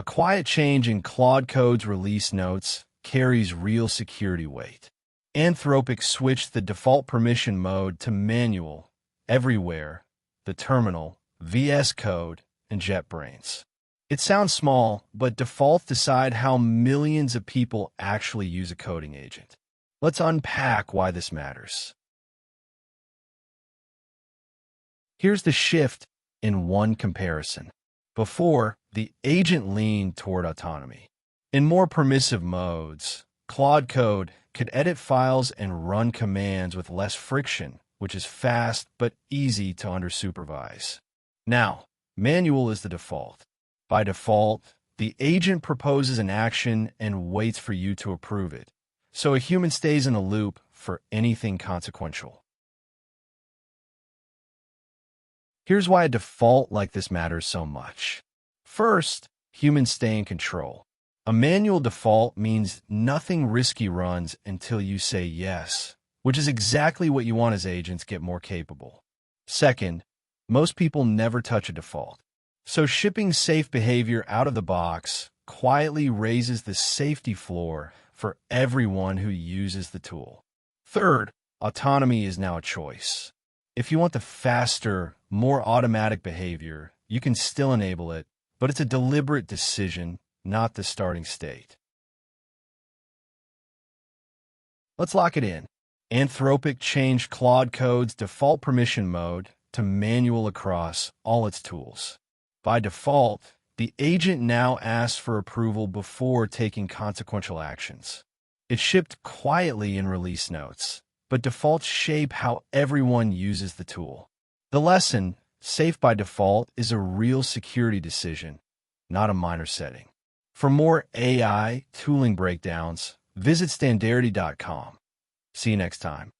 A quiet change in Claude Code's release notes carries real security weight. Anthropic switched the default permission mode to manual everywhere, the terminal, VS Code, and JetBrains. It sounds small, but defaults decide how millions of people actually use a coding agent. Let's unpack why this matters. Here's the shift in one comparison. Before, the agent leaned toward autonomy. In more permissive modes, Claude Code could edit files and run commands with less friction, which is fast but easy to undersupervise. Now, manual is the default. By default, the agent proposes an action and waits for you to approve it, so a human stays in a loop for anything consequential. Here's why a default like this matters so much. First, humans stay in control. A manual default means nothing risky runs until you say yes, which is exactly what you want as agents get more capable. Second, most people never touch a default. So shipping safe behavior out of the box quietly raises the safety floor for everyone who uses the tool. Third, autonomy is now a choice. If you want the faster, more automatic behavior, you can still enable it, but it's a deliberate decision, not the starting state. Let's lock it in. Anthropic changed Claude Code's default permission mode to manual across all its tools. By default, the agent now asks for approval before taking consequential actions. It shipped quietly in release notes, but defaults shape how everyone uses the tool. The lesson, safe by default, is a real security decision, not a minor setting. For more AI tooling breakdowns, visit Standarity.com. See you next time.